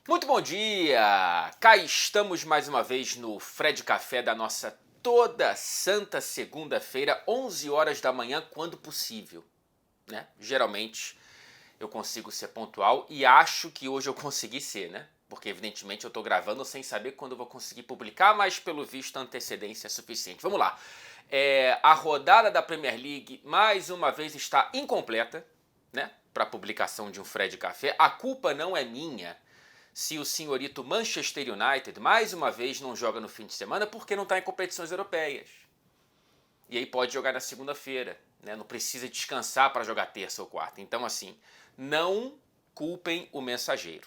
Muito bom dia! Cá estamos mais uma vez no Fred Café da nossa toda santa segunda-feira, 11 horas da manhã, quando possível, né? Geralmente eu consigo ser pontual e acho que hoje eu consegui ser, né? Porque evidentemente eu estou gravando sem saber quando eu vou conseguir publicar, mas pelo visto a antecedência é suficiente. Vamos lá. A rodada da Premier League mais uma vez está incompleta, né? Para publicação de um Fred Café. A culpa não é minha se o senhorito Manchester United mais uma vez não joga no fim de semana porque não está em competições europeias. E aí pode jogar na segunda-feira, né? Não precisa descansar para jogar terça ou quarta. Então, assim, não culpem o mensageiro.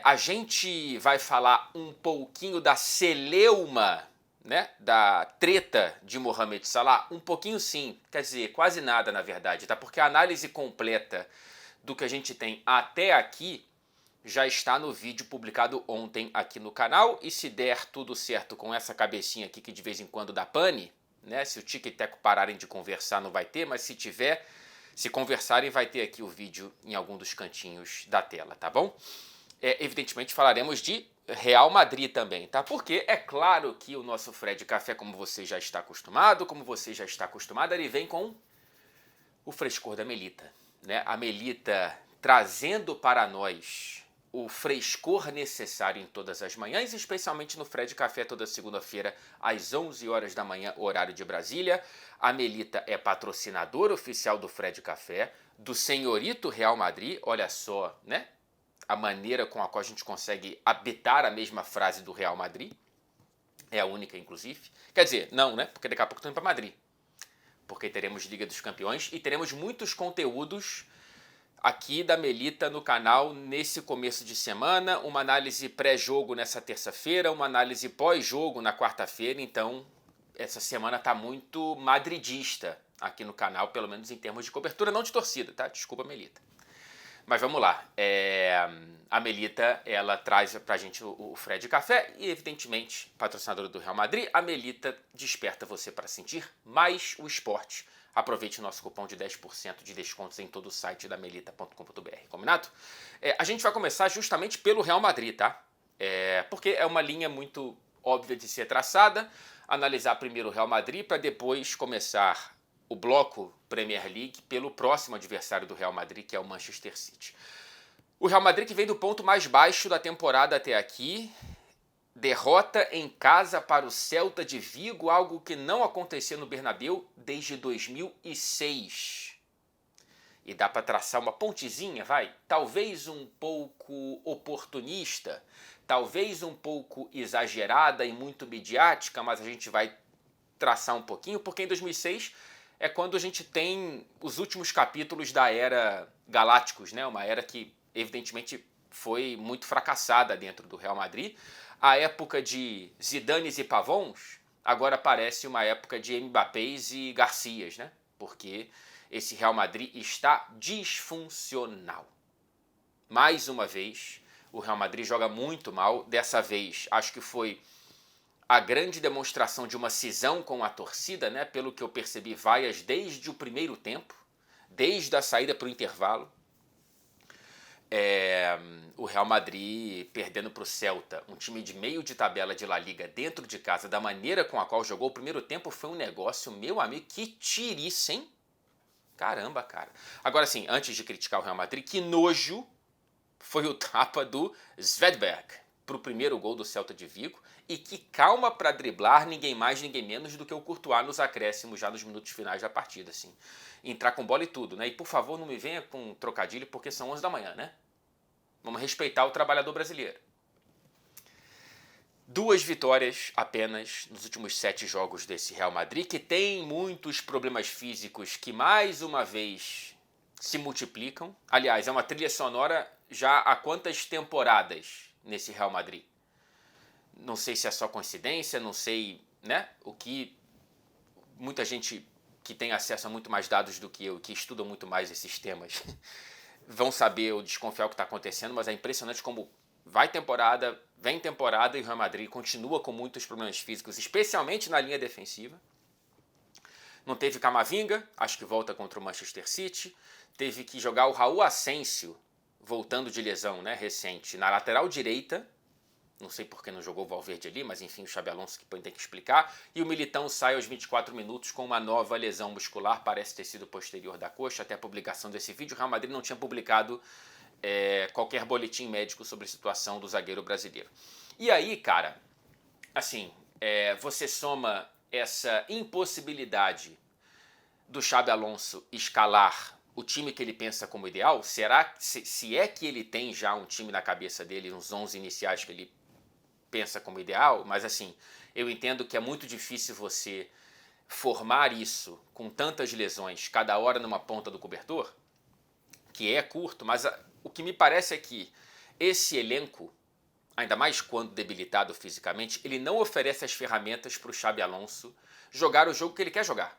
A gente vai falar um pouquinho da celeuma, né? Da treta de Mohamed Salah. Um pouquinho sim, quer dizer, quase nada na verdade, tá? Porque a análise completa do que a gente tem até aqui já está no vídeo publicado ontem aqui no canal. E se der tudo certo com essa cabecinha aqui que de vez em quando dá pane, né? Se o tic e teco pararem de conversar não vai ter, mas se tiver, se conversarem vai ter aqui o vídeo em algum dos cantinhos da tela, tá bom? Evidentemente falaremos de Real Madrid também, tá? Porque é claro que o nosso Fred Café, como você já está acostumado, ele vem com o frescor da Melita, né? A Melita trazendo para nós o frescor necessário em todas as manhãs, especialmente no Fred Café toda segunda-feira às 11 horas da manhã, horário de Brasília. A Melita é patrocinadora oficial do Fred Café, do senhorito Real Madrid, olha só, né? A maneira com a qual a gente consegue habitar a mesma frase do Real Madrid. É a única, inclusive. Quer dizer, não, né? Porque daqui a pouco estamos para Madrid. Porque teremos Liga dos Campeões e teremos muitos conteúdos aqui da Melita no canal nesse começo de semana, uma análise pré-jogo nessa terça-feira, uma análise pós-jogo na quarta-feira, então essa semana tá muito madridista aqui no canal, pelo menos em termos de cobertura, não de torcida, tá? Desculpa, Melita. Mas vamos lá, a Melita, ela traz pra gente o Fred Café e, evidentemente, patrocinadora do Real Madrid, a Melita desperta você para sentir mais o esporte. Aproveite o nosso cupom de 10% de descontos em todo o site da melita.com.br, combinado? A gente vai começar justamente pelo Real Madrid, tá? Porque é uma linha muito óbvia de ser traçada, analisar primeiro o Real Madrid para depois começar o bloco Premier League pelo próximo adversário do Real Madrid, que é o Manchester City. O Real Madrid que vem do ponto mais baixo da temporada até aqui, derrota em casa para o Celta de Vigo, algo que não acontecia no Bernabéu desde 2006. E dá para traçar uma pontezinha, vai? Talvez um pouco oportunista, talvez um pouco exagerada e muito midiática, mas a gente vai traçar um pouquinho, porque em 2006 é quando a gente tem os últimos capítulos da era Galácticos, né? Uma era que evidentemente foi muito fracassada dentro do Real Madrid. A época de Zidanes e Pavons agora parece uma época de Mbappés e Garcias, né? Porque esse Real Madrid está disfuncional. Mais uma vez, o Real Madrid joga muito mal. Dessa vez, acho que foi a grande demonstração de uma cisão com a torcida, né? Pelo que eu percebi, vaias desde o primeiro tempo, desde a saída para o intervalo. O Real Madrid perdendo para o Celta, um time de meio de tabela de La Liga dentro de casa, da maneira com a qual jogou o primeiro tempo, foi um negócio, meu amigo, que tiriça, hein? Caramba, cara. Agora sim, antes de criticar o Real Madrid, que nojo foi o tapa do Svedberg para o primeiro gol do Celta de Vigo. E que calma para driblar ninguém mais, ninguém menos do que o Courtois nos acréscimos já nos minutos finais da partida, assim. Entrar com bola e tudo, né? E por favor não me venha com trocadilho porque são 11 da manhã, né? Vamos respeitar o trabalhador brasileiro. 2 vitórias apenas nos últimos 7 jogos desse Real Madrid, que tem muitos problemas físicos que mais uma vez se multiplicam. Aliás, é uma trilha sonora já há quantas temporadas nesse Real Madrid? Não sei se é só coincidência, não sei, né? O que muita gente que tem acesso a muito mais dados do que eu, que estuda muito mais esses temas, vão saber ou desconfiar o que está acontecendo, mas é impressionante como vem temporada e o Real Madrid continua com muitos problemas físicos, especialmente na linha defensiva. Não teve Camavinga, acho que volta contra o Manchester City. Teve que jogar o Raul Asensio, voltando de lesão, né, recente, na lateral direita. Não sei por que não jogou o Valverde ali, mas enfim, o Xabi Alonso que tem que explicar. E o Militão sai aos 24 minutos com uma nova lesão muscular, parece ter sido posterior da coxa. Até a publicação desse vídeo, o Real Madrid não tinha publicado qualquer boletim médico sobre a situação do zagueiro brasileiro. E aí, cara, assim, você soma essa impossibilidade do Xabi Alonso escalar o time que ele pensa como ideal. Será se é que ele tem já um time na cabeça dele, uns 11 iniciais que ele pensa como ideal, mas assim, eu entendo que é muito difícil você formar isso com tantas lesões, cada hora numa ponta do cobertor, que é curto, mas o que me parece é que esse elenco, ainda mais quando debilitado fisicamente, ele não oferece as ferramentas para o Xabi Alonso jogar o jogo que ele quer jogar,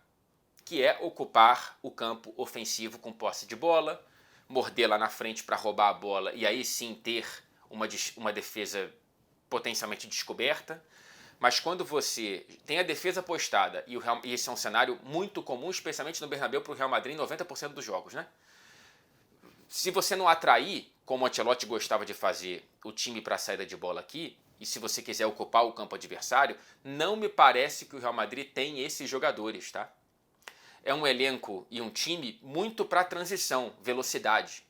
que é ocupar o campo ofensivo com posse de bola, morder lá na frente para roubar a bola e aí sim ter uma defesa potencialmente descoberta. Mas quando você tem a defesa postada, e esse é um cenário muito comum, especialmente no Bernabéu, para o Real Madrid em 90% dos jogos, né? Se você não atrair, como o Ancelotti gostava de fazer, o time para a saída de bola aqui, e se você quiser ocupar o campo adversário, não me parece que o Real Madrid tem esses jogadores, tá? É um elenco e um time muito para transição, velocidade.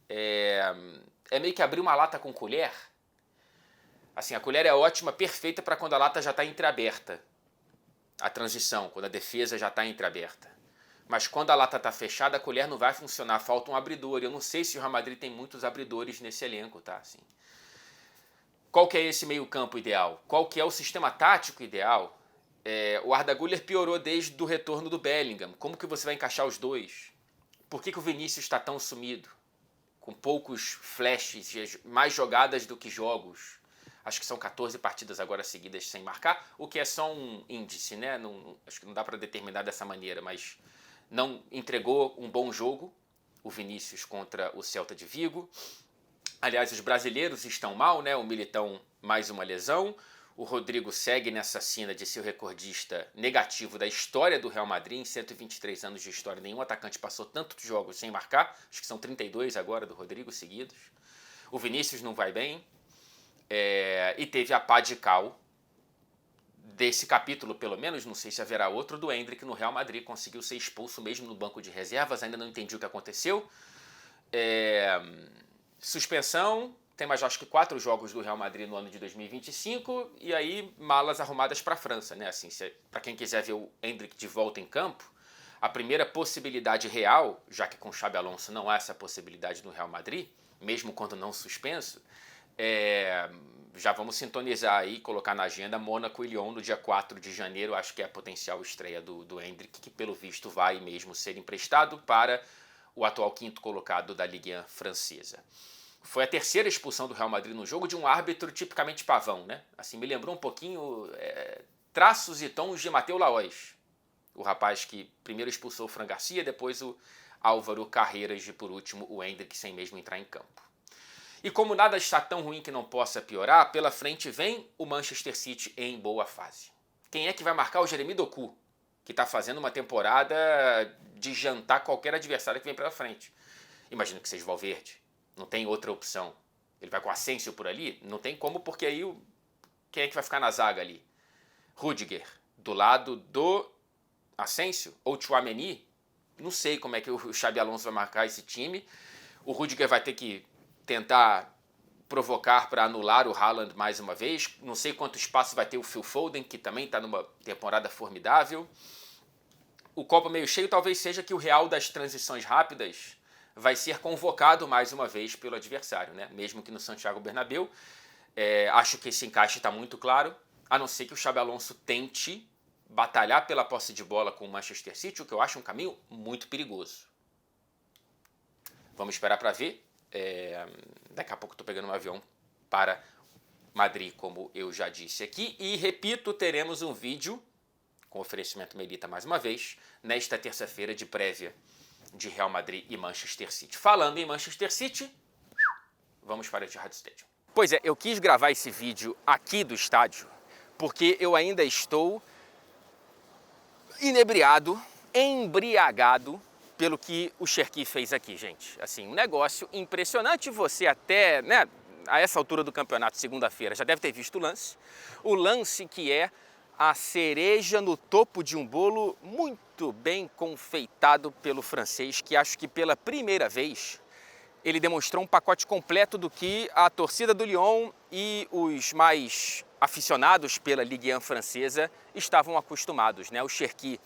É meio que abrir uma lata com colher. Assim, a colher é ótima, perfeita para quando a lata já está entreaberta. A transição, quando a defesa já está entreaberta. Mas quando a lata está fechada, a colher não vai funcionar, falta um abridor. Eu não sei se o Real Madrid tem muitos abridores nesse elenco, tá? Assim, qual que é esse meio campo ideal? Qual que é o sistema tático ideal? O Arda Güler piorou desde o retorno do Bellingham. Como que você vai encaixar os dois? Por que o Vinícius está tão sumido? Com poucos flashes, mais jogadas do que jogos. Acho que são 14 partidas agora seguidas sem marcar, o que é só um índice, né? Acho que não dá para determinar dessa maneira, mas não entregou um bom jogo, o Vinícius contra o Celta de Vigo. Aliás, os brasileiros estão mal, né? O Militão, mais uma lesão. O Rodrigo segue nessa sina de ser o recordista negativo da história do Real Madrid. Em 123 anos de história, nenhum atacante passou tantos jogos sem marcar. Acho que são 32 agora do Rodrigo seguidos. O Vinícius não vai bem. E teve a pá de cal desse capítulo, pelo menos, não sei se haverá outro, do Endrick no Real Madrid. Conseguiu ser expulso mesmo no banco de reservas, ainda não entendi o que aconteceu. Suspensão, tem mais acho que 4 jogos do Real Madrid no ano de 2025, e aí malas arrumadas para a França, né? Assim, para quem quiser ver o Endrick de volta em campo, a primeira possibilidade real, já que com o Xabi Alonso não há essa possibilidade no Real Madrid, mesmo quando não suspenso, já vamos sintonizar aí, colocar na agenda Mônaco e Lyon no dia 4 de janeiro, acho que é a potencial estreia do Endrick, que pelo visto vai mesmo ser emprestado para o atual quinto colocado da Ligue 1 francesa. Foi a terceira expulsão do Real Madrid no jogo de um árbitro tipicamente pavão, né? Assim, me lembrou um pouquinho traços e tons de Mateu Laois, o rapaz que primeiro expulsou o Fran Garcia, depois o Álvaro Carreiras e por último o Endrick sem mesmo entrar em campo. E como nada está tão ruim que não possa piorar, pela frente vem o Manchester City em boa fase. Quem é que vai marcar? O Jeremy Doku, que está fazendo uma temporada de jantar qualquer adversário que vem pela frente. Imagino que seja o Valverde. Não tem outra opção. Ele vai com o Asensio por ali? Não tem como, porque aí quem é que vai ficar na zaga ali? Rudiger, do lado do Asensio? Ou Tchouaméni? Não sei como é que o Xabi Alonso vai marcar esse time. O Rudiger vai ter que tentar provocar para anular o Haaland mais uma vez. Não sei quanto espaço vai ter o Phil Foden, que também está numa temporada formidável. O copo meio cheio talvez seja que o Real das transições rápidas vai ser convocado mais uma vez pelo adversário, né? Mesmo que no Santiago Bernabéu. Acho que esse encaixe está muito claro, a não ser que o Xabi Alonso tente batalhar pela posse de bola com o Manchester City, o que eu acho um caminho muito perigoso. Vamos esperar para ver. Daqui a pouco estou pegando um avião para Madrid, como eu já disse aqui. E repito, teremos um vídeo, com oferecimento Melita mais uma vez, nesta terça-feira de prévia de Real Madrid e Manchester City. Falando em Manchester City, vamos para o Etihad Stadium. Pois é, eu quis gravar esse vídeo aqui do estádio, porque eu ainda estou inebriado, embriagado pelo que o Cherki fez aqui, gente. Assim, um negócio impressionante. Você até, né, a essa altura do campeonato, segunda-feira, já deve ter visto o lance. O lance que é a cereja no topo de um bolo muito bem confeitado pelo francês, que acho que pela primeira vez ele demonstrou um pacote completo do que a torcida do Lyon e os mais aficionados pela Ligue 1 francesa estavam acostumados, né? O Cherki,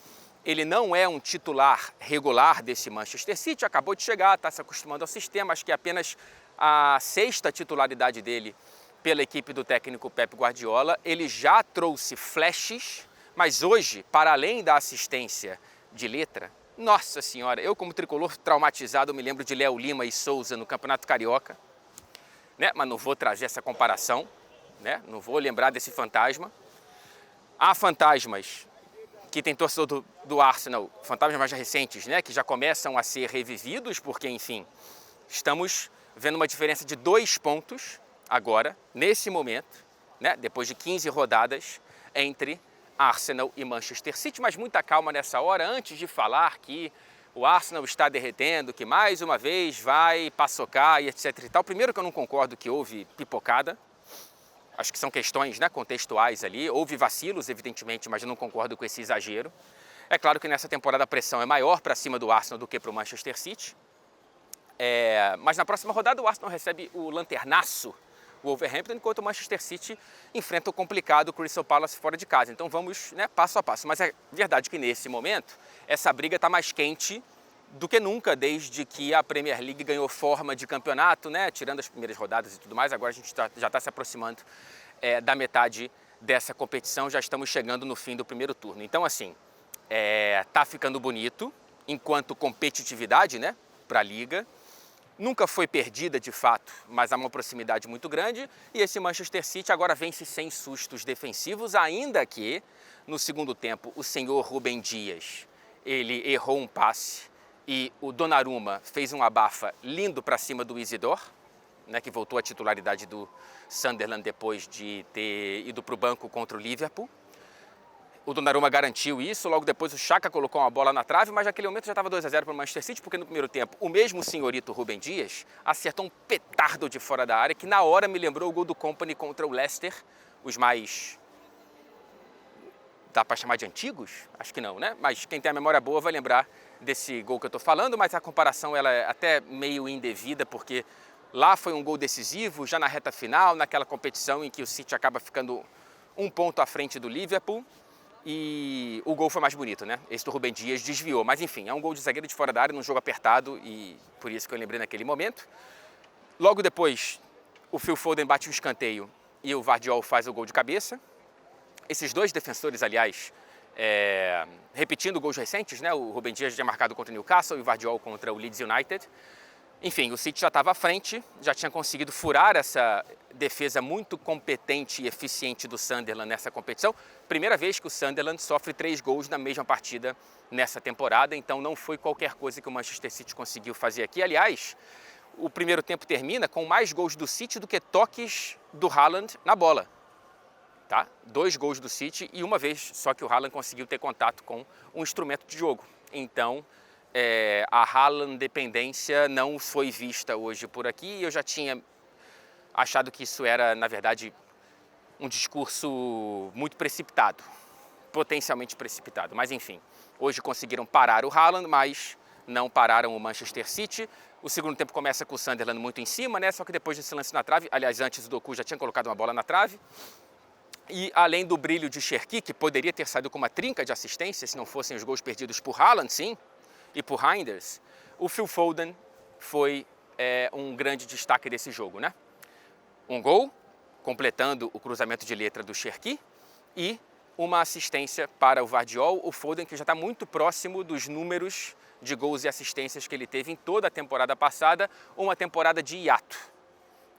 ele não é um titular regular desse Manchester City, acabou de chegar, está se acostumando ao sistema, acho que é apenas a sexta titularidade dele pela equipe do técnico Pep Guardiola. Ele já trouxe flashes, mas hoje, para além da assistência de letra, nossa senhora, eu como tricolor traumatizado me lembro de Léo Lima e Souza no Campeonato Carioca, né? Mas não vou trazer essa comparação, né? Não vou lembrar desse fantasma. Há fantasmas que tem torcedor do Arsenal, fantasmas mais recentes, né? Que já começam a ser revividos, porque, enfim, estamos vendo uma diferença de 2 pontos agora, nesse momento, né? Depois de 15 rodadas entre Arsenal e Manchester City, mas muita calma nessa hora, antes de falar que o Arsenal está derretendo, que mais uma vez vai paçocar e etc e tal. Primeiro que eu não concordo que houve pipocada, acho que são questões, né, contextuais ali, houve vacilos evidentemente, mas eu não concordo com esse exagero. É claro que nessa temporada a pressão é maior para cima do Arsenal do que para o Manchester City, mas na próxima rodada o Arsenal recebe o lanternaço, o Wolverhampton, enquanto o Manchester City enfrenta o complicado Crystal Palace fora de casa. Então vamos, né, passo a passo. Mas é verdade que nesse momento essa briga está mais quente do que nunca desde que a Premier League ganhou forma de campeonato, né, tirando as primeiras rodadas e tudo mais. Agora a gente já está se aproximando da metade dessa competição, já estamos chegando no fim do primeiro turno. Então assim, tá ficando bonito enquanto competitividade, né, para a Liga. Nunca foi perdida de fato, mas há uma proximidade muito grande, e esse Manchester City agora vence sem sustos defensivos, ainda que no segundo tempo o senhor Rúben Dias, ele errou um passe e o Donnarumma fez um abafa lindo para cima do Isidore, né, que voltou à titularidade do Sunderland depois de ter ido para o banco contra o Liverpool. O Donnarumma garantiu isso, logo depois o Xhaka colocou uma bola na trave, mas naquele momento já estava 2-0 para o Manchester City, porque no primeiro tempo o mesmo senhorito Rúben Dias acertou um petardo de fora da área, que na hora me lembrou o gol do Kompany contra o Leicester, os mais... dá para chamar de antigos? Acho que não, né? Mas quem tem a memória boa vai lembrar desse gol que eu estou falando, mas a comparação ela é até meio indevida, porque lá foi um gol decisivo, já na reta final, naquela competição em que o City acaba ficando 1 ponto à frente do Liverpool, e o gol foi mais bonito, né? Esse do Rúben Dias desviou, mas enfim, é um gol de zagueiro de fora da área num jogo apertado e por isso que eu lembrei naquele momento. Logo depois, o Phil Foden bate um escanteio e o Gvardiol faz o gol de cabeça. Esses dois defensores, aliás, repetindo gols recentes, né? O Rúben Dias já tinha marcado contra o Newcastle e o Gvardiol contra o Leeds United. Enfim, o City já estava à frente, já tinha conseguido furar essa defesa muito competente e eficiente do Sunderland nessa competição. Primeira vez que o Sunderland sofre 3 gols na mesma partida nessa temporada, então não foi qualquer coisa que o Manchester City conseguiu fazer aqui. Aliás, o primeiro tempo termina com mais gols do City do que toques do Haaland na bola. Tá? 2 gols do City e uma vez só que o Haaland conseguiu ter contato com um instrumento de jogo. Então, a Haaland dependência não foi vista hoje por aqui e eu já tinha achado que isso era, na verdade, um discurso muito precipitado, potencialmente precipitado. Mas enfim, hoje conseguiram parar o Haaland, mas não pararam o Manchester City. O segundo tempo começa com o Sunderland muito em cima, né? Só que depois desse lance na trave, aliás, antes o Doku já tinha colocado uma bola na trave. E além do brilho de Cherki, que poderia ter saído com uma trinca de assistência, se não fossem os gols perdidos por Haaland, sim, e por Reinders, o Phil Foden foi um grande destaque desse jogo, né? Um gol, completando o cruzamento de letra do Cherki, e uma assistência para o Gvardiol, o Foden que já está muito próximo dos números de gols e assistências que ele teve em toda a temporada passada, uma temporada de hiato,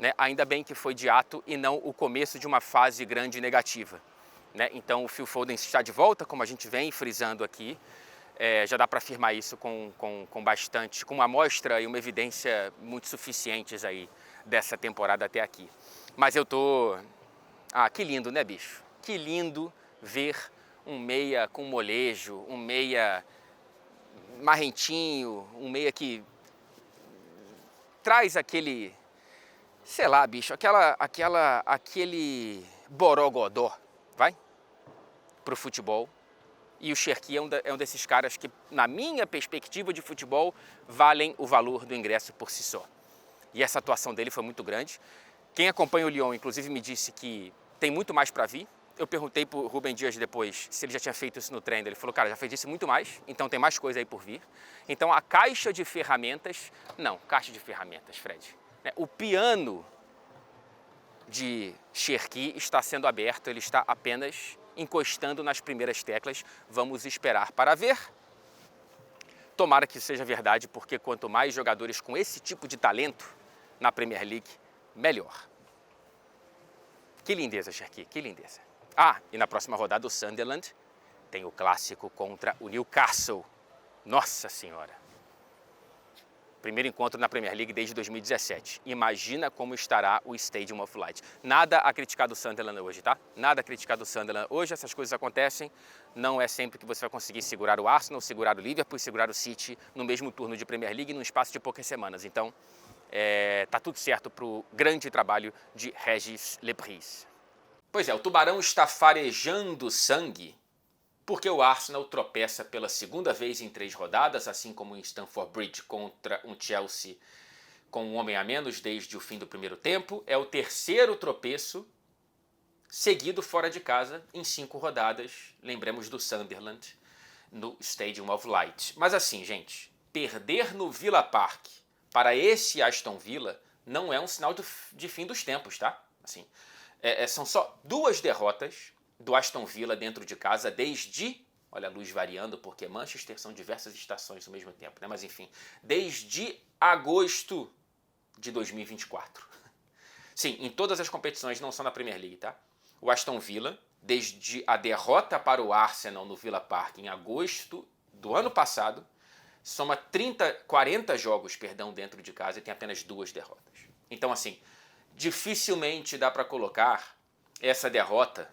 né? Ainda bem que foi de hiato e não o começo de uma fase grande negativa, né? Então o Phil Foden está de volta, como a gente vem frisando aqui. Já dá para afirmar isso com uma amostra e uma evidência muito suficientes aí dessa temporada até aqui. Mas eu tô... que lindo, né, bicho? Que lindo ver um meia com molejo, um meia marrentinho, um meia que traz aquele, sei lá, bicho, aquele borogodó, vai, pro futebol. E o Cherki é um desses caras que, na minha perspectiva de futebol, valem o valor do ingresso por si só. E essa atuação dele foi muito grande. Quem acompanha o Lyon, inclusive, me disse que tem muito mais para vir. Eu perguntei para o Rubem Dias depois se ele já tinha feito isso no treino. Ele falou, cara, já fez isso muito mais, então tem mais coisa aí por vir. Então a caixa de ferramentas... Não, caixa de ferramentas, Fred. O piano de Cherki está sendo aberto, ele está apenas encostando nas primeiras teclas. Vamos esperar para ver. Tomara que seja verdade, porque quanto mais jogadores com esse tipo de talento na Premier League, melhor. Que lindeza, Cherki, que lindeza. Ah, e na próxima rodada o Sunderland tem o clássico contra o Newcastle. Nossa Senhora! Primeiro encontro na Premier League desde 2017. Imagina como estará o Stadium of Light. Nada a criticar do Sunderland hoje, tá? Nada a criticar do Sunderland hoje, essas coisas acontecem. Não é sempre que você vai conseguir segurar o Arsenal, segurar o Liverpool e segurar o City no mesmo turno de Premier League num espaço de poucas semanas. Então, tá tudo certo para o grande trabalho de Régis Lebris. Pois é, o Tubarão está farejando sangue porque o Arsenal tropeça pela segunda vez em 3 rodadas, assim como em Stamford Bridge contra um Chelsea com um homem a menos desde o fim do primeiro tempo. É o terceiro tropeço seguido fora de casa em 5 rodadas. Lembremos do Sunderland no Stadium of Light. Mas assim, gente, perder no Villa Park para esse Aston Villa não é um sinal de fim dos tempos, tá? Assim, são só 2 derrotas do Aston Villa dentro de casa desde, olha a luz variando porque Manchester são diversas estações ao mesmo tempo, né? Mas enfim, desde agosto de 2024. Sim, em todas as competições, não só na Premier League, tá? O Aston Villa, desde a derrota para o Arsenal no Villa Park em agosto do ano passado, soma 40 jogos, dentro de casa e tem apenas 2 derrotas. Então assim, dificilmente dá para colocar essa derrota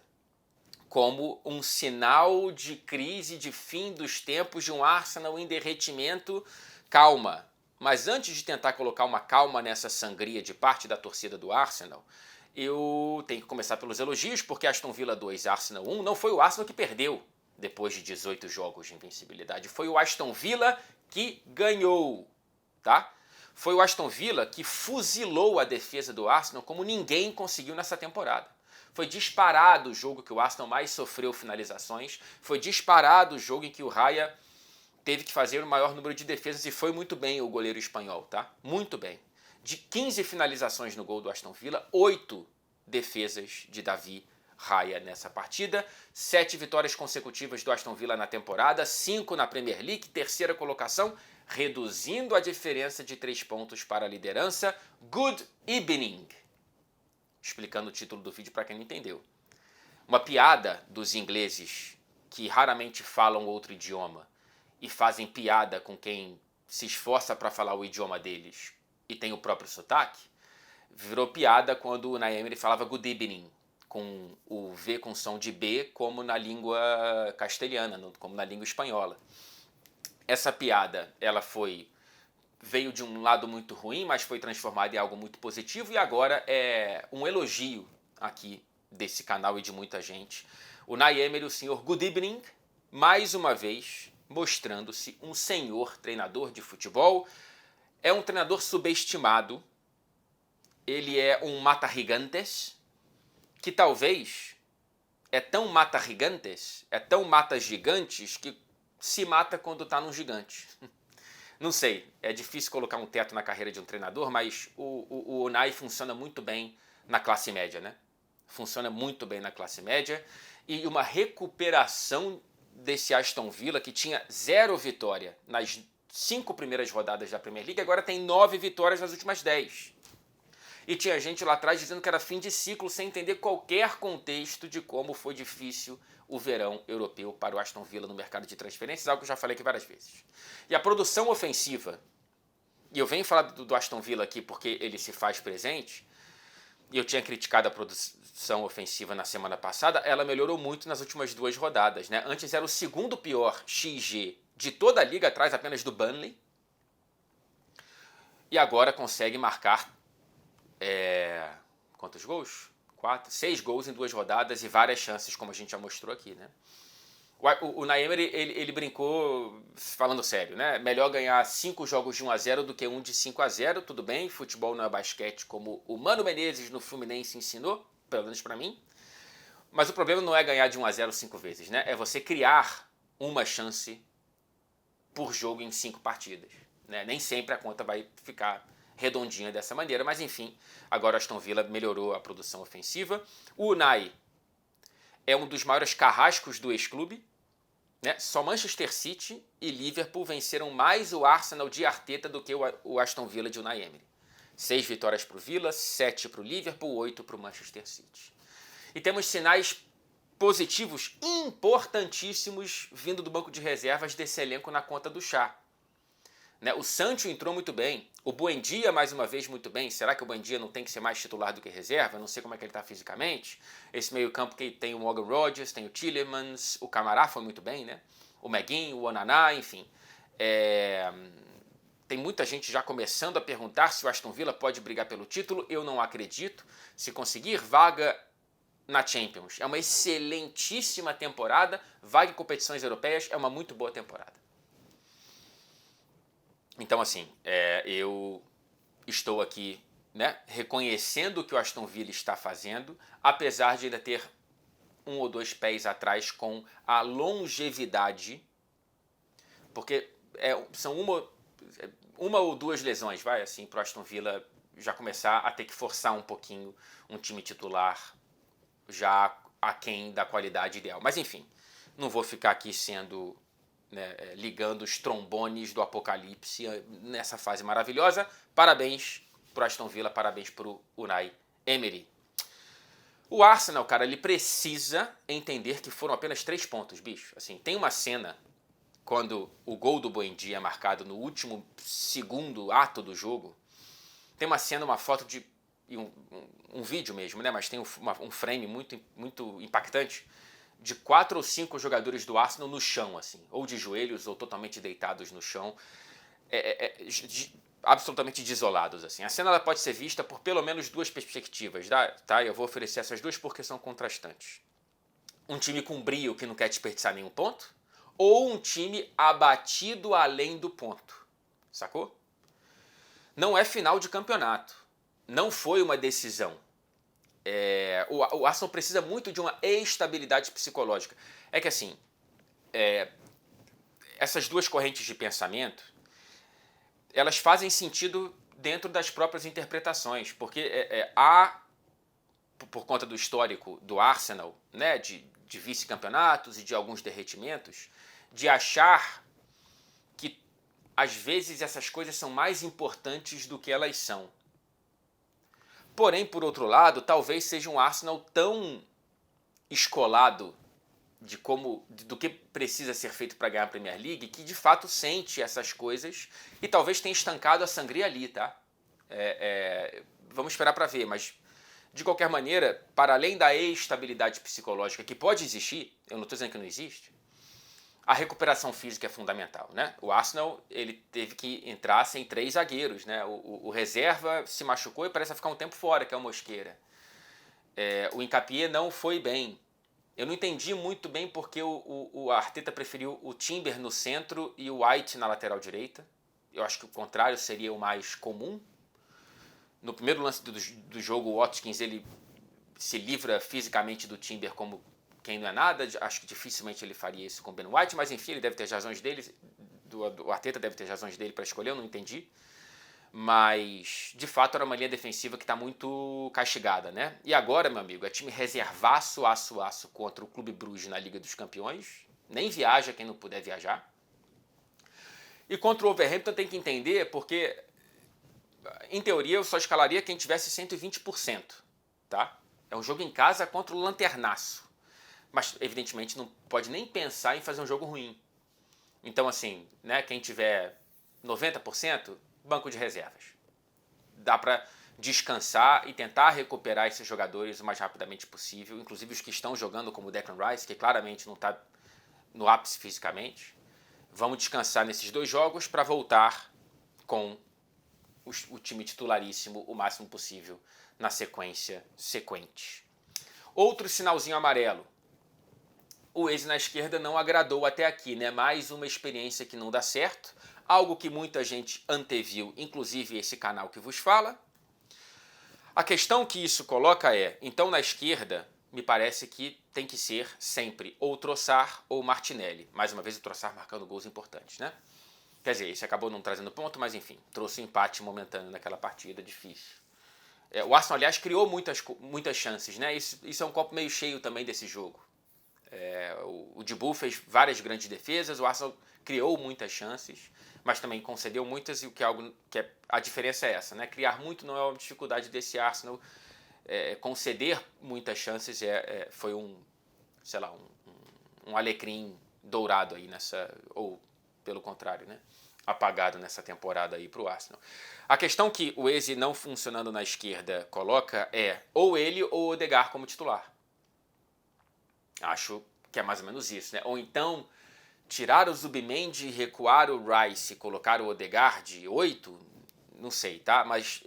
como um sinal de crise, de fim dos tempos, de um Arsenal em derretimento. Calma, mas antes de tentar colocar uma calma nessa sangria de parte da torcida do Arsenal, eu tenho que começar pelos elogios, porque Aston Villa 2, Arsenal 1, não foi o Arsenal que perdeu depois de 18 jogos de invencibilidade, foi o Aston Villa que ganhou, tá? Foi o Aston Villa que fuzilou a defesa do Arsenal como ninguém conseguiu nessa temporada. Foi disparado o jogo que o Arsenal mais sofreu finalizações, foi disparado o jogo em que o Raya teve que fazer o maior número de defesas e foi muito bem o goleiro espanhol, tá? Muito bem. De 15 finalizações no gol do Aston Villa, 8 defesas de David Raya nessa partida, 7 vitórias consecutivas do Aston Villa na temporada, 5 na Premier League, terceira colocação, reduzindo a diferença de 3 pontos para a liderança. Good evening. Explicando o título do vídeo para quem não entendeu. Uma piada dos ingleses que raramente falam outro idioma e fazem piada com quem se esforça para falar o idioma deles e tem o próprio sotaque, virou piada quando o Unai Emery falava good evening, com o V com som de B, como na língua castelhana, como na língua espanhola. Essa piada, veio de um lado muito ruim, mas foi transformada em algo muito positivo e agora é um elogio aqui desse canal e de muita gente. O Unai Emery, o senhor Good Evening, mais uma vez mostrando-se um senhor treinador de futebol. É um treinador subestimado, ele é um mata-gigantes, que talvez é tão mata-gigantes, é tão mata-gigantes que se mata quando está num gigante. Não sei, é difícil colocar um teto na carreira de um treinador, mas o Unai funciona muito bem na classe média, né? Funciona muito bem na classe média e uma recuperação desse Aston Villa que tinha 0 vitória nas 5 primeiras rodadas da Premier League, agora tem 9 vitórias nas últimas 10. E tinha gente lá atrás dizendo que era fim de ciclo sem entender qualquer contexto de como foi difícil o verão europeu para o Aston Villa no mercado de transferências, algo que eu já falei aqui várias vezes. E a produção ofensiva, e eu venho falar do Aston Villa aqui porque ele se faz presente, e eu tinha criticado a produção ofensiva na semana passada, ela melhorou muito nas últimas 2 rodadas, né? Antes era o segundo pior XG de toda a liga, atrás apenas do Burnley. E agora consegue marcar quantos gols? 6 gols em 2 rodadas e várias chances, como a gente já mostrou aqui, né? O Unai Emery, ele brincou, falando sério, né? Melhor ganhar 5 jogos de 1-0 do que um de 5-0, tudo bem, futebol não é basquete, como o Mano Menezes no Fluminense ensinou, pelo menos pra mim. Mas o problema não é ganhar de 1-0 5 vezes, né? É você criar uma chance por jogo em 5 partidas, né? Nem sempre a conta vai ficar redondinha dessa maneira, mas enfim, agora o Aston Villa melhorou a produção ofensiva. O Unai é um dos maiores carrascos do ex-clube, né? Só Manchester City e Liverpool venceram mais o Arsenal de Arteta do que o Aston Villa de Unai Emery. 6 vitórias para o Villa, 7 para o Liverpool, 8 para o Manchester City. E temos sinais positivos importantíssimos vindo do banco de reservas desse elenco na conta do chá. Né? O Sancho entrou muito bem, o Buendia mais uma vez muito bem. Será que o Buendia não tem que ser mais titular do que reserva? Não sei como é que ele está fisicamente. Esse meio campo que tem o Morgan Rogers, tem o Tielemans, o Camará foi muito bem, né? O Maguinho, o Onaná, enfim. Tem muita gente já começando a perguntar se o Aston Villa pode brigar pelo título. Eu não acredito. Se conseguir vaga na Champions, é uma excelentíssima temporada. Vaga em competições europeias, é uma muito boa temporada. Então, assim, eu estou aqui, né, reconhecendo o que o Aston Villa está fazendo, apesar de ainda ter 1 ou 2 pés atrás com a longevidade, porque são uma ou 2 lesões, vai, assim, para o Aston Villa já começar a ter que forçar um pouquinho um time titular já aquém da qualidade ideal. Mas, enfim, não vou ficar aqui sendo... né, ligando os trombones do apocalipse nessa fase maravilhosa. Parabéns pro Aston Villa, parabéns pro Unai Emery. O Arsenal, cara, ele precisa entender que foram apenas 3 pontos, bicho. Assim, tem uma cena quando o gol do Buendia é marcado no último segundo ato do jogo. Tem uma cena, uma foto de um vídeo mesmo, né? Mas tem um frame muito, muito impactante de 4 ou 5 jogadores do Arsenal no chão, assim, ou de joelhos ou totalmente deitados no chão, absolutamente desolados, assim. A cena ela pode ser vista por pelo menos 2 perspectivas, tá? Eu vou oferecer essas 2 porque são contrastantes. Um time com brio que não quer desperdiçar nenhum ponto, ou um time abatido além do ponto, sacou? Não é final de campeonato, não foi uma decisão. O Arsenal precisa muito de uma estabilidade psicológica. É que assim, essas 2 correntes de pensamento, elas fazem sentido dentro das próprias interpretações, porque há, por conta do histórico do Arsenal, né, de vice-campeonatos e de alguns derretimentos, de achar que às vezes essas coisas são mais importantes do que elas são. Porém, por outro lado, talvez seja um Arsenal tão escolado do que precisa ser feito para ganhar a Premier League que de fato sente essas coisas e talvez tenha estancado a sangria ali, tá? Vamos esperar para ver, mas de qualquer maneira, para além da estabilidade psicológica que pode existir, eu não estou dizendo que não existe, a recuperação física é fundamental, né? O Arsenal ele teve que entrar sem 3 zagueiros, né? O reserva se machucou e parece ficar um tempo fora, que é o Mosquera. O Hincapié não foi bem. Eu não entendi muito bem porque o Arteta preferiu o Timber no centro e o White na lateral direita. Eu acho que o contrário seria o mais comum. No primeiro lance do jogo, o Watkins ele se livra fisicamente do Timber como quem não é nada. Acho que dificilmente ele faria isso com o Ben White, mas enfim, ele deve ter razões dele. O Arteta deve ter razões dele para escolher, eu não entendi. Mas, de fato, era uma linha defensiva que está muito castigada, né? E agora, meu amigo, é time reservaço, aço contra o Clube Bruges na Liga dos Campeões. Nem viaja quem não puder viajar. E contra o Wolverhampton tem que entender, porque, em teoria, eu só escalaria quem tivesse 120%, tá? É um jogo em casa contra o Lanternaço. Mas, evidentemente, não pode nem pensar em fazer um jogo ruim. Então, assim, né, quem tiver 90%, banco de reservas. Dá para descansar e tentar recuperar esses jogadores o mais rapidamente possível, inclusive os que estão jogando como o Declan Rice, que claramente não está no ápice fisicamente. Vamos descansar nesses 2 jogos para voltar com o time titularíssimo o máximo possível na sequência sequente. Outro sinalzinho amarelo. O Eze na esquerda não agradou até aqui, né? Mais uma experiência que não dá certo. Algo que muita gente anteviu, inclusive esse canal que vos fala. A questão que isso coloca é, então na esquerda, me parece que tem que ser sempre ou Trossard ou Martinelli. Mais uma vez o Trossard marcando gols importantes, né? Quer dizer, esse acabou não trazendo ponto, mas enfim, trouxe um empate momentâneo naquela partida difícil. O Arsenal, aliás, criou muitas chances, né? Isso é um copo meio cheio também desse jogo. O Dibu fez várias grandes defesas, o Arsenal criou muitas chances, mas também concedeu muitas, e a diferença é essa, né? Criar muito não é uma dificuldade desse Arsenal, conceder muitas chances foi um alecrim dourado aí nessa, ou pelo contrário, né? Apagado nessa temporada aí para o Arsenal. A questão que o Eze não funcionando na esquerda coloca é ou ele ou o Odegaard como titular. Acho que é mais ou menos isso, né? Ou então tirar o Zubimendi, recuar o Rice e colocar o Odegaard de 8, não sei, tá? Mas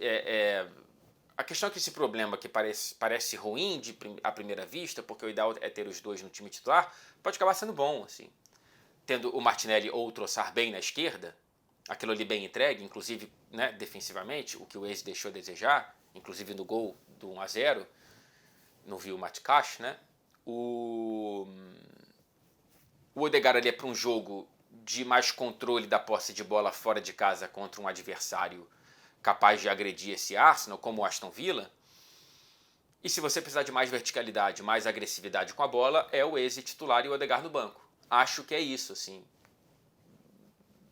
a questão é que esse problema que parece ruim à primeira vista, porque o ideal é ter os dois no time titular, pode acabar sendo bom, assim. Tendo o Martinelli ou o Trossard bem na esquerda, aquilo ali bem entregue, inclusive, né, defensivamente, o que o Eze deixou a desejar, inclusive no gol do 1-0, não viu o Matkash, né? O Odegaard ali é para um jogo de mais controle da posse de bola fora de casa contra um adversário capaz de agredir esse Arsenal, como o Aston Villa. E se você precisar de mais verticalidade, mais agressividade com a bola, é o Eze titular e o Odegaard no banco. Acho que é isso, assim.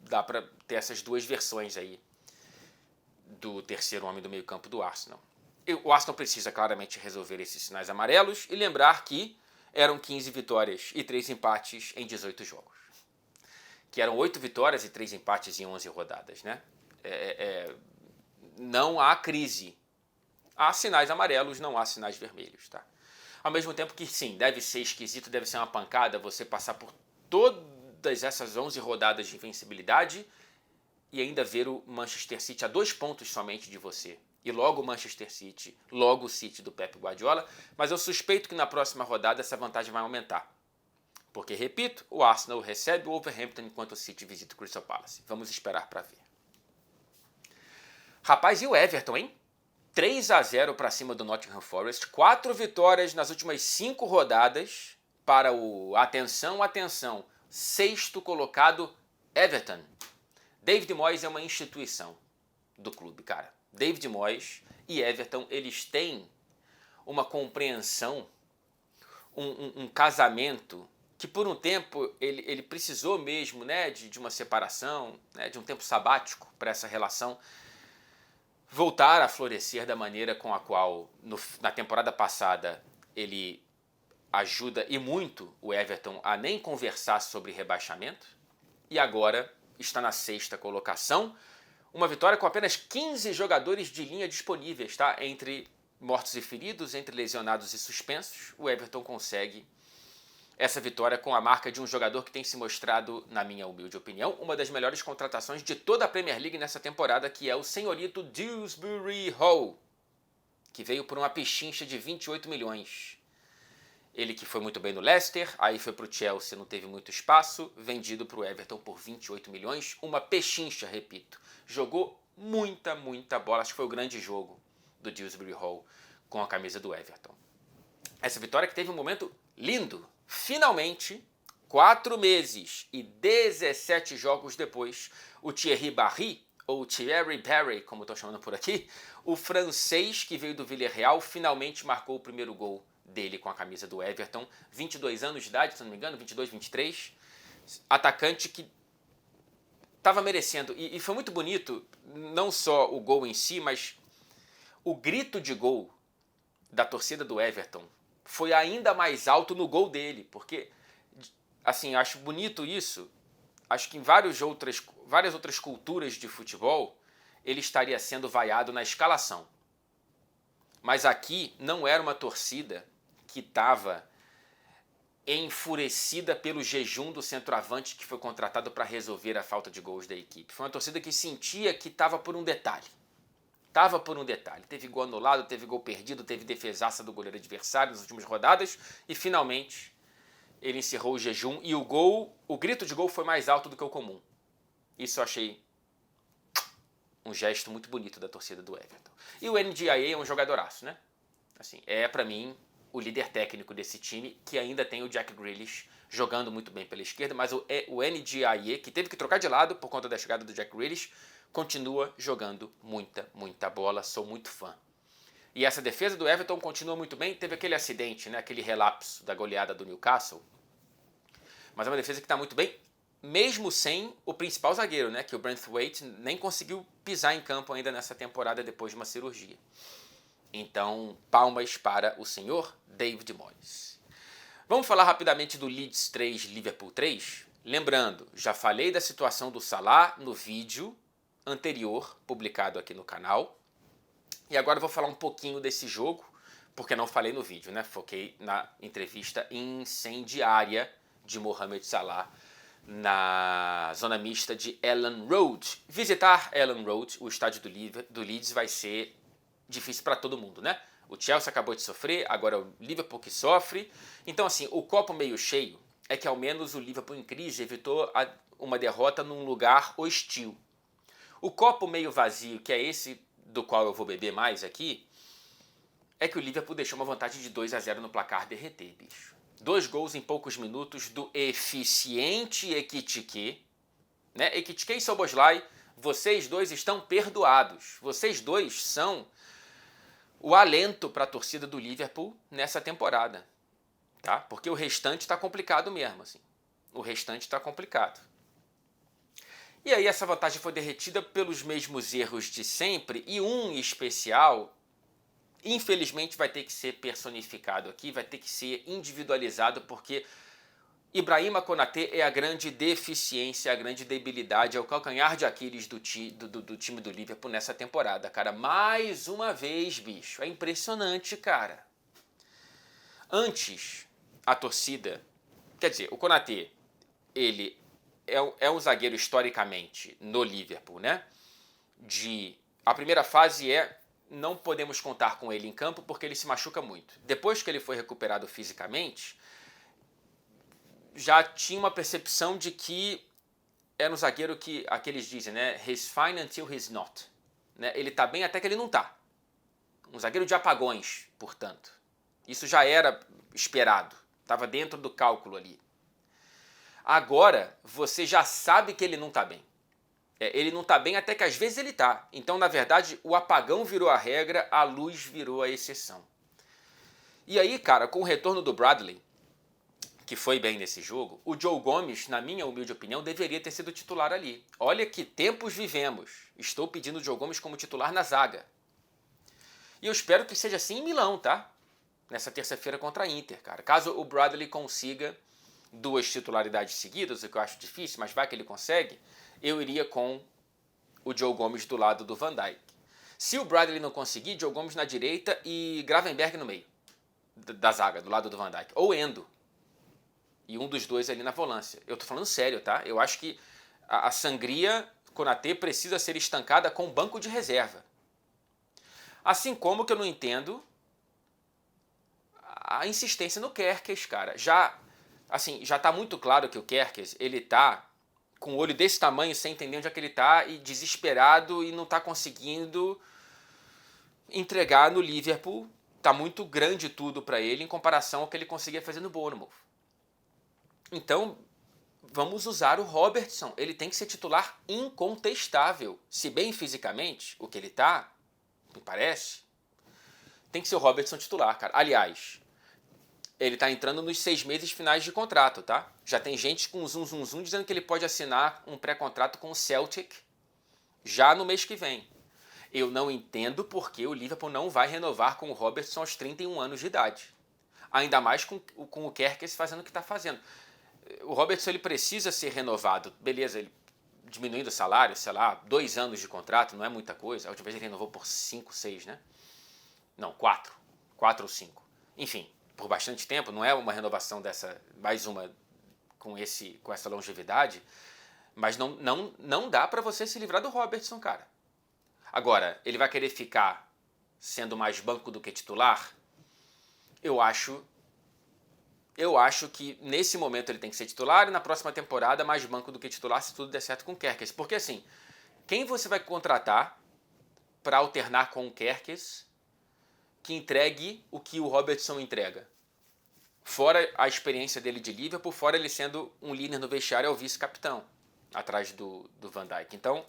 Dá para ter essas duas versões aí do terceiro homem do meio campo do Arsenal. O Arsenal precisa claramente resolver esses sinais amarelos e lembrar que eram 15 vitórias e 3 empates em 18 jogos. Que eram 8 vitórias e 3 empates em 11 rodadas, né? Não há crise. Há sinais amarelos, não há sinais vermelhos, tá? Ao mesmo tempo que, sim, deve ser esquisito, deve ser uma pancada você passar por todas essas 11 rodadas de invencibilidade e ainda ver o Manchester City a 2 pontos somente de você. E logo o Manchester City, logo o City do Pep Guardiola, mas eu suspeito que na próxima rodada essa vantagem vai aumentar. Porque, repito, o Arsenal recebe o Wolverhampton enquanto o City visita o Crystal Palace. Vamos esperar para ver. Rapaz, e o Everton, hein? 3-0 para cima do Nottingham Forest, 4 vitórias nas últimas 5 rodadas para o, atenção, 6º colocado Everton. David Moyes é uma instituição do clube, cara. David Moyes e Everton, eles têm uma compreensão, um casamento que por um tempo ele precisou mesmo, né, de uma separação, né, de um tempo sabático para essa relação voltar a florescer da maneira com a qual na temporada passada ele ajuda e muito o Everton a nem conversar sobre rebaixamento e agora está na 6ª colocação. Uma vitória com apenas 15 jogadores de linha disponíveis, tá? Entre mortos e feridos, entre lesionados e suspensos, o Everton consegue essa vitória com a marca de um jogador que tem se mostrado, na minha humilde opinião, uma das melhores contratações de toda a Premier League nessa temporada, que é o senhorito Dewsbury Hall, que veio por uma pechincha de 28 milhões. Ele que foi muito bem no Leicester, aí foi para o Chelsea, não teve muito espaço, vendido para o Everton por 28 milhões, uma pechincha, repito. Jogou muita bola, acho que foi o grande jogo do Dewsbury Hall com a camisa do Everton. Essa vitória que teve um momento lindo. Finalmente, 4 meses e 17 jogos depois, o Thierry Barry, ou Thierry Barry, como estou chamando por aqui, o francês que veio do Villarreal, finalmente marcou o primeiro gol dele com a camisa do Everton. 22 anos de idade, se não me engano, 22, 23. Atacante que estava merecendo. E foi muito bonito, não só o gol em si, mas o grito de gol da torcida do Everton foi ainda mais alto no gol dele, porque, assim, acho bonito isso. Acho que em várias outras culturas de futebol ele estaria sendo vaiado na escalação. Mas aqui não era uma torcida que estava enfurecida pelo jejum do centroavante que foi contratado para resolver a falta de gols da equipe. Foi uma torcida que sentia que estava por um detalhe. Estava por um detalhe. Teve gol anulado, teve gol perdido, teve defesaça do goleiro adversário nas últimas rodadas e finalmente ele encerrou o jejum e o grito de gol foi mais alto do que o comum. Isso eu achei um gesto muito bonito da torcida do Everton. E o NDIA é um jogadoraço, né? Assim, é para mim o líder técnico desse time, que ainda tem o Jack Grealish jogando muito bem pela esquerda, mas o NDIA, que teve que trocar de lado por conta da chegada do Jack Grealish, continua jogando muita bola, sou muito fã. E essa defesa do Everton continua muito bem, teve aquele acidente, né, aquele relapso da goleada do Newcastle, mas é uma defesa que está muito bem, mesmo sem o principal zagueiro, né, que o Braithwaite nem conseguiu pisar em campo ainda nessa temporada depois de uma cirurgia. Então, palmas para o senhor David Moyes. Vamos falar rapidamente do Leeds 3, Liverpool 3? Lembrando, já falei da situação do Salah no vídeo anterior, publicado aqui no canal. E agora eu vou falar um pouquinho desse jogo, porque não falei no vídeo, né? Foquei na entrevista incendiária de Mohamed Salah na zona mista de Elland Road. Visitar Elland Road, o estádio do Leeds, vai ser difícil para todo mundo, né? O Chelsea acabou de sofrer, agora é o Liverpool que sofre. Então, assim, o copo meio cheio é que ao menos o Liverpool em crise evitou uma derrota num lugar hostil. O copo meio vazio, que é esse do qual eu vou beber mais aqui, é que o Liverpool deixou uma vantagem de 2-0 no placar derreter, bicho. 2 gols em poucos minutos do eficiente Ekitike, né? Ekitike e Szoboszlai, vocês dois estão perdoados. Vocês dois são o alento para a torcida do Liverpool nessa temporada, tá? Porque o restante está complicado mesmo, assim. O restante está complicado. E aí essa vantagem foi derretida pelos mesmos erros de sempre e um especial, infelizmente, vai ter que ser personificado aqui, vai ter que ser individualizado, porque Ibrahima Konaté é a grande deficiência, a grande debilidade, é o calcanhar de Aquiles do time do Liverpool nessa temporada, cara. Mais uma vez, bicho, é impressionante, cara. Antes, a torcida, quer dizer, o Konaté, ele é um zagueiro historicamente no Liverpool, né? A primeira fase não podemos contar com ele em campo porque ele se machuca muito. Depois que ele foi recuperado fisicamente, já tinha uma percepção de que era um zagueiro que, aqueles dizem, né? He's fine until he's not. Né? Ele tá bem até que ele não tá. Um zagueiro de apagões, portanto. Isso já era esperado. Estava dentro do cálculo ali. Agora, você já sabe que ele não tá bem. Ele não tá bem até que às vezes ele tá. Então, na verdade, o apagão virou a regra, a luz virou a exceção. E aí, cara, com o retorno do Bradley, que foi bem nesse jogo, o Joe Gomes, na minha humilde opinião, deveria ter sido titular ali. Olha que tempos vivemos. Estou pedindo o Joe Gomes como titular na zaga. E eu espero que seja assim em Milão, tá? Nessa terça-feira contra a Inter, cara. Caso o Bradley consiga 2 titularidades seguidas, o que eu acho difícil, mas vai que ele consegue, eu iria com o Joe Gomes do lado do Van Dijk. Se o Bradley não conseguir, Joe Gomes na direita e Gravenberch no meio da zaga, do lado do Van Dijk. Ou Endo. E um dos dois ali na volância. Eu tô falando sério, tá? Eu acho que a sangria Konaté precisa ser estancada com banco de reserva. Assim como que eu não entendo a insistência no Kerkez, cara. Já tá muito claro que o Kerkez, ele tá com o olho desse tamanho, sem entender onde é que ele tá, e desesperado e não tá conseguindo entregar no Liverpool. Tá muito grande tudo para ele em comparação ao que ele conseguia fazer no Bournemouth. Então, vamos usar o Robertson. Ele tem que ser titular incontestável. Se bem fisicamente, o que ele tá, me parece, tem que ser o Robertson titular, cara. Aliás, ele tá entrando nos 6 meses finais de contrato, tá? Já tem gente com zum dizendo que ele pode assinar um pré-contrato com o Celtic já no mês que vem. Eu não entendo porque o Liverpool não vai renovar com o Robertson aos 31 anos de idade. Ainda mais com o Kerkez fazendo o que está fazendo. O Robertson, ele precisa ser renovado. Beleza, ele diminuindo o salário, sei lá, 2 anos de contrato, não é muita coisa. A última vez ele renovou por 5, 6, né? Não, 4. 4 ou 5. Enfim, por bastante tempo, não é uma renovação dessa, mais uma com essa longevidade, mas não dá para você se livrar do Robertson, cara. Agora, ele vai querer ficar sendo mais banco do que titular? Eu acho que nesse momento ele tem que ser titular e na próxima temporada mais banco do que titular se tudo der certo com o Kerkez. Porque assim, quem você vai contratar para alternar com o Kerkez que entregue o que o Robertson entrega? Fora a experiência dele de Liverpool, fora ele sendo um líder no vestiário, é o vice-capitão, atrás do Van Dijk. Então,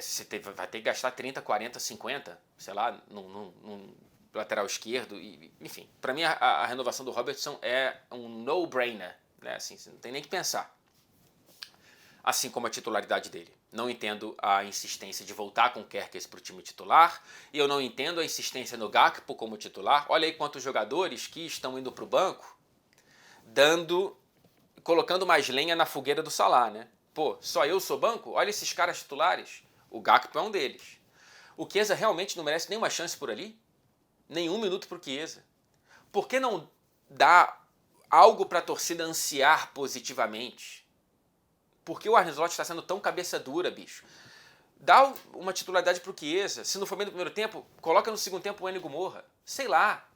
você vai ter que gastar 30, 40, 50, sei lá, num lateral esquerdo. Enfim, para mim a renovação do Robertson é um no-brainer, né? Assim, você não tem nem que pensar. Assim como a titularidade dele. Não entendo a insistência de voltar com o Kerkez para o time titular. E eu não entendo a insistência no Gakpo como titular. Olha aí quantos jogadores que estão indo para o banco, colocando mais lenha na fogueira do Salah, né? Pô, só eu sou banco? Olha esses caras titulares. O Gakpo é um deles. O Chiesa realmente não merece nenhuma chance por ali? Nenhum minuto para o Chiesa. Por que não dá algo para a torcida ansiar positivamente? Por que o Arne Slot está sendo tão cabeça dura, bicho? Dá uma titularidade pro Chiesa. Se não for bem no primeiro tempo, coloca no segundo tempo o Enigo Morra. Sei lá.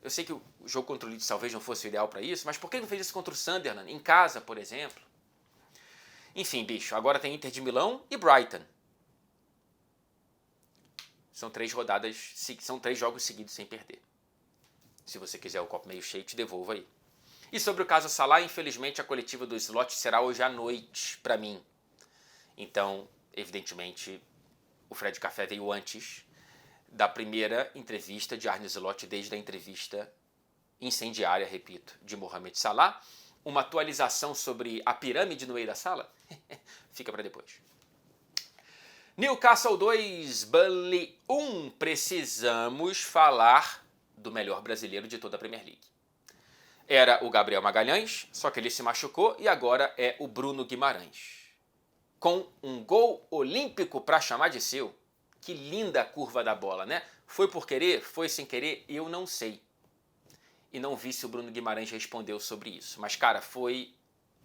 Eu sei que o jogo contra o Leeds talvez não fosse o ideal para isso, mas por que não fez isso contra o Sunderland? Em casa, por exemplo. Enfim, bicho, agora tem Inter de Milão e Brighton. São 3 jogos seguidos sem perder. Se você quiser o copo meio cheio, te devolvo aí. E sobre o caso Salah, infelizmente a coletiva do Slot será hoje à noite para mim. Então, evidentemente, o Fred Café veio antes da primeira entrevista de Arne Slot, desde a entrevista incendiária, repito, de Mohamed Salah. Uma atualização sobre a pirâmide no meio da sala? Fica para depois. Newcastle 2, Burnley 1. Precisamos falar do melhor brasileiro de toda a Premier League. Era o Gabriel Magalhães, só que ele se machucou, e agora é o Bruno Guimarães. Com um gol olímpico para chamar de seu. Que linda curva da bola, né? Foi por querer? Foi sem querer? Eu não sei. E não vi se o Bruno Guimarães respondeu sobre isso. Mas, cara, foi,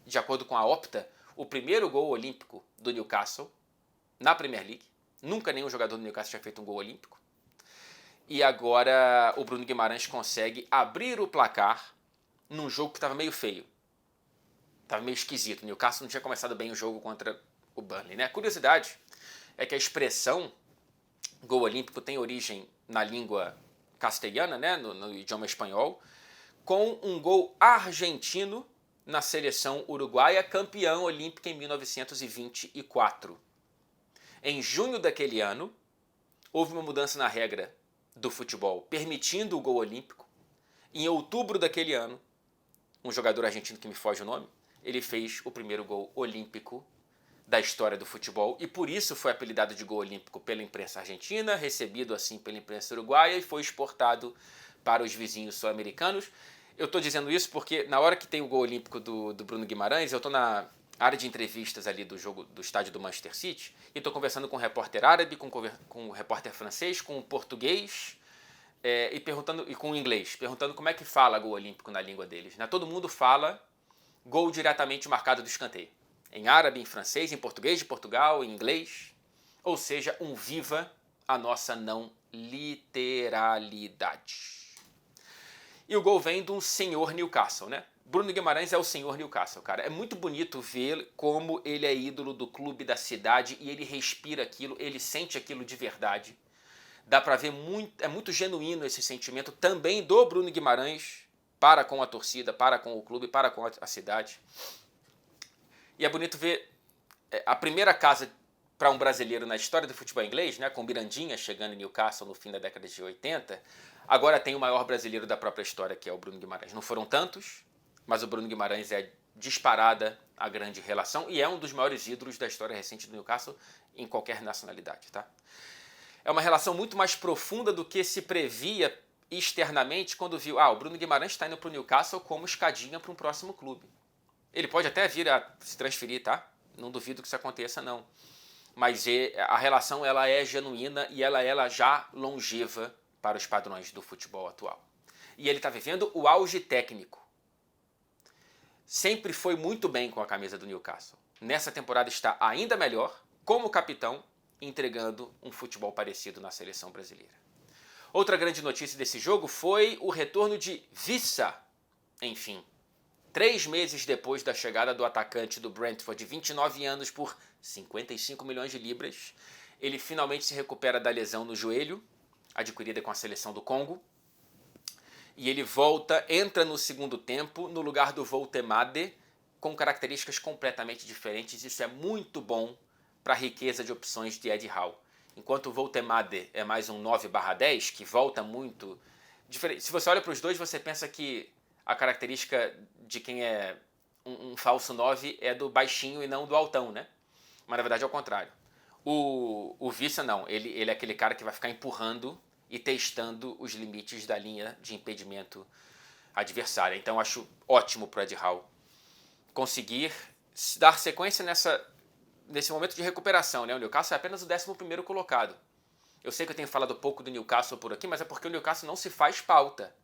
de acordo com a Opta, o primeiro gol olímpico do Newcastle na Premier League. Nunca nenhum jogador do Newcastle tinha feito um gol olímpico. E agora o Bruno Guimarães consegue abrir o placar num jogo que estava meio feio. Estava meio esquisito. O Newcastle não tinha começado bem o jogo contra o Burnley, né? A curiosidade é que a expressão gol olímpico tem origem na língua castelhana, né? No idioma espanhol, com um gol argentino na seleção uruguaia, campeã olímpica em 1924. Em junho daquele ano, houve uma mudança na regra do futebol, permitindo o gol olímpico. Em outubro daquele ano, um jogador argentino que me foge o nome, ele fez o primeiro gol olímpico da história do futebol e por isso foi apelidado de gol olímpico pela imprensa argentina, recebido assim pela imprensa uruguaia e foi exportado para os vizinhos sul-americanos. Eu estou dizendo isso porque na hora que tem o gol olímpico do Bruno Guimarães, eu estou na área de entrevistas ali do jogo do estádio do Manchester City e estou conversando com um repórter árabe, com um repórter francês, com um português e com um inglês, perguntando como é que fala gol olímpico na língua deles. Né? Todo mundo fala gol diretamente marcado do escanteio. Em árabe, em francês, em português de Portugal, em inglês. Ou seja, um viva a nossa não literalidade. E o gol vem de um senhor Newcastle, né? Bruno Guimarães é o senhor Newcastle, cara. É muito bonito ver como ele é ídolo do clube, da cidade, e ele respira aquilo, ele sente aquilo de verdade. Dá pra ver é muito genuíno esse sentimento também do Bruno Guimarães para com a torcida, para com o clube, para com a cidade. E é bonito ver a primeira casa para um brasileiro na história do futebol inglês, né, com Mirandinha chegando em Newcastle no fim da década de 80, agora tem o maior brasileiro da própria história, que é o Bruno Guimarães. Não foram tantos, mas o Bruno Guimarães é disparada a grande relação e é um dos maiores ídolos da história recente do Newcastle em qualquer nacionalidade. Tá? É uma relação muito mais profunda do que se previa externamente quando viu, o Bruno Guimarães está indo para o Newcastle como escadinha para um próximo clube. Ele pode até vir a se transferir, tá? Não duvido que isso aconteça, não. Mas a relação ela é genuína e ela é já longeva para os padrões do futebol atual. e ele está vivendo o auge técnico. Sempre foi muito bem com a camisa do Newcastle. Nessa temporada está ainda melhor, como capitão, entregando um futebol parecido na seleção brasileira. Outra grande notícia desse jogo foi o retorno de Wissa. Enfim, 3 meses depois da chegada do atacante do Brentford de 29 anos por 55 milhões de libras, ele finalmente se recupera da lesão no joelho, adquirida com a seleção do Congo. E ele entra no segundo tempo no lugar do Voltemade, com características completamente diferentes. Isso é muito bom para a riqueza de opções de Eddie Howe. Enquanto o Voltemade é mais um 9/10, que volta muito diferente. Se você olha para os dois, você pensa que a característica de quem é um falso 9 é do baixinho e não do altão, né? Mas na verdade é o contrário. O Wissa não, ele é aquele cara que vai ficar empurrando e testando os limites da linha de impedimento adversária. Então acho ótimo para o Eddie Howe conseguir dar sequência nesse momento de recuperação, né? O Newcastle é apenas o 11º colocado. Eu sei que eu tenho falado pouco do Newcastle por aqui, mas é porque o Newcastle não se faz pauta.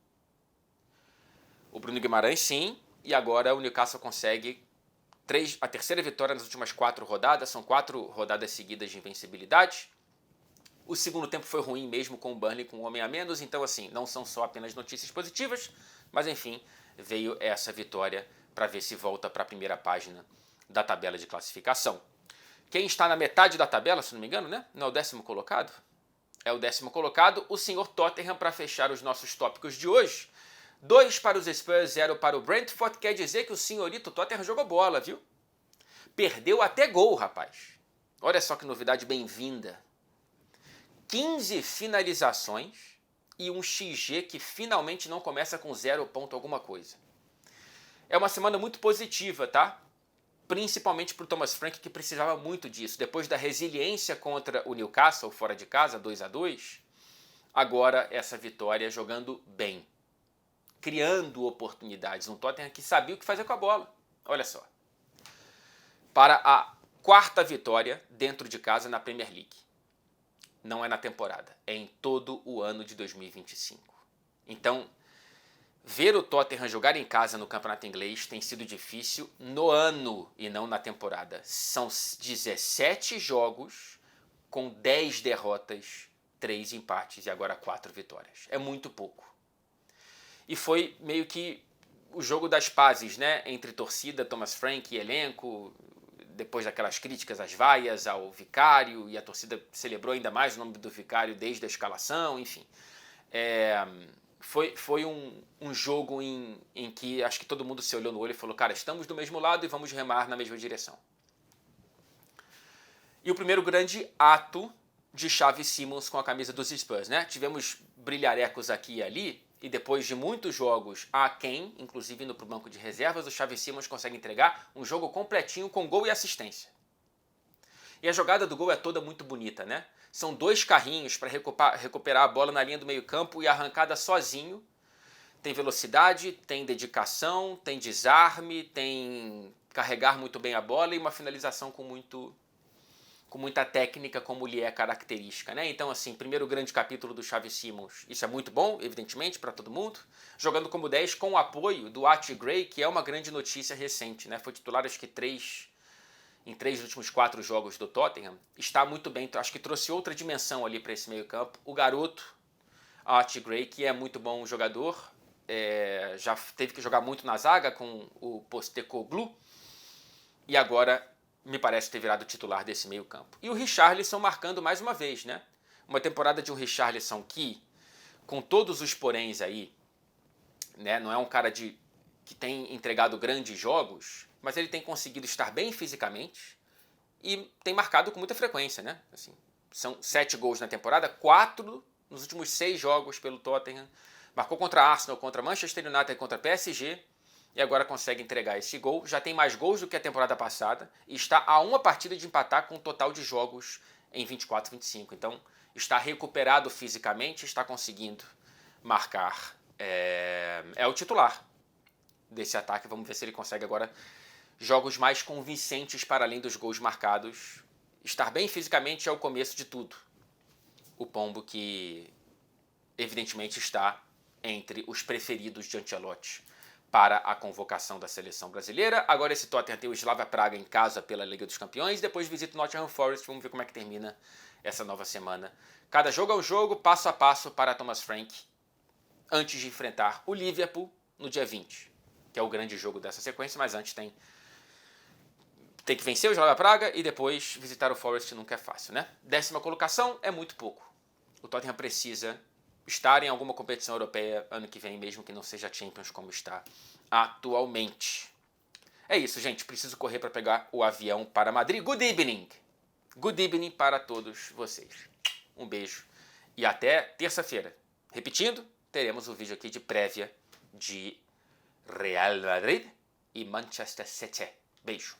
O Bruno Guimarães sim, e agora o Newcastle consegue a terceira vitória nas últimas 4 rodadas, são 4 rodadas seguidas de invencibilidade. O segundo tempo foi ruim mesmo com o Burnley com um homem a menos, então assim, não são só apenas notícias positivas, mas enfim, veio essa vitória para ver se volta para a primeira página da tabela de classificação. Quem está na metade da tabela, se não me engano, né? Não é o 10º colocado? É o 10º colocado, o senhor Tottenham, para fechar os nossos tópicos de hoje. 2 para os Spurs, 0 para o Brentford, quer dizer que o senhorito Tottenham jogou bola, viu? Perdeu até gol, rapaz. Olha só que novidade bem-vinda. 15 finalizações e um XG que finalmente não começa com 0 ponto alguma coisa. É uma semana muito positiva, tá? Principalmente para o Thomas Frank, que precisava muito disso. Depois da resiliência contra o Newcastle, fora de casa, 2-2, agora essa vitória jogando bem, criando oportunidades. Um Tottenham que sabia o que fazer com a bola. Olha só. Para a 4ª vitória dentro de casa na Premier League. Não é na temporada, é em todo o ano de 2025. Então, ver o Tottenham jogar em casa no campeonato inglês tem sido difícil no ano e não na temporada. São 17 jogos com 10 derrotas, 3 empates e agora 4 vitórias. É muito pouco. E foi meio que o jogo das pazes, né? Entre torcida, Thomas Frank e elenco, depois daquelas críticas às vaias, ao Vicário, e a torcida celebrou ainda mais o nome do Vicário desde a escalação, enfim. Foi um jogo em que acho que todo mundo se olhou no olho e falou, cara, estamos do mesmo lado e vamos remar na mesma direção. E o primeiro grande ato de Xavi Simons com a camisa dos Spurs, né? Tivemos brilharecos aqui e ali, e depois de muitos jogos aquém, inclusive indo para o banco de reservas, o Xavi Simons consegue entregar um jogo completinho com gol e assistência. E a jogada do gol é toda muito bonita, né? São 2 carrinhos para recuperar a bola na linha do meio campo e a arrancada sozinho. Tem velocidade, tem dedicação, tem desarme, tem carregar muito bem a bola e uma finalização com muita técnica, como lhe é característica, né? Então, assim, primeiro grande capítulo do Xavi Simons, isso é muito bom, evidentemente, para todo mundo. Jogando como 10 com o apoio do Archie Gray, que é uma grande notícia recente, né? Foi titular, acho que em 3 dos últimos 4 jogos do Tottenham. Está muito bem, acho que trouxe outra dimensão ali para esse meio campo. O garoto, Archie Gray, que é muito bom jogador, já teve que jogar muito na zaga com o Postecoglou, e agora me parece ter virado titular desse meio campo. E o Richarlison marcando mais uma vez, né? Uma temporada de um Richarlison que, com todos os poréns aí, né? Não é um cara que tem entregado grandes jogos, mas ele tem conseguido estar bem fisicamente e tem marcado com muita frequência, né? Assim, são 7 gols na temporada, 4 nos últimos 6 jogos pelo Tottenham. Marcou contra Arsenal, contra Manchester United, contra PSG. E agora consegue entregar esse gol. Já tem mais gols do que a temporada passada e está a uma partida de empatar com o total de jogos em 24, 25. Então está recuperado fisicamente, está conseguindo marcar. É o titular desse ataque. Vamos ver se ele consegue agora jogos mais convincentes para além dos gols marcados. Estar bem fisicamente é o começo de tudo. O Pombo que evidentemente está entre os preferidos de Ancelotti para a convocação da seleção brasileira. Agora esse Tottenham tem o Slavia Praga em casa pela Liga dos Campeões, depois visita o Nottingham Forest, vamos ver como é que termina essa nova semana. Cada jogo é um jogo, passo a passo para Thomas Frank, antes de enfrentar o Liverpool no dia 20, que é o grande jogo dessa sequência, mas antes tem que vencer o Slavia Praga e depois visitar o Forest, nunca é fácil, né? 10ª colocação é muito pouco. O Tottenham precisa estar em alguma competição europeia ano que vem, mesmo que não seja Champions como está atualmente. É isso, gente. Preciso correr para pegar o avião para Madrid. Good evening! Good evening para todos vocês. Um beijo e até terça-feira. Repetindo, teremos o vídeo aqui de prévia de Real Madrid e Manchester City. Beijo.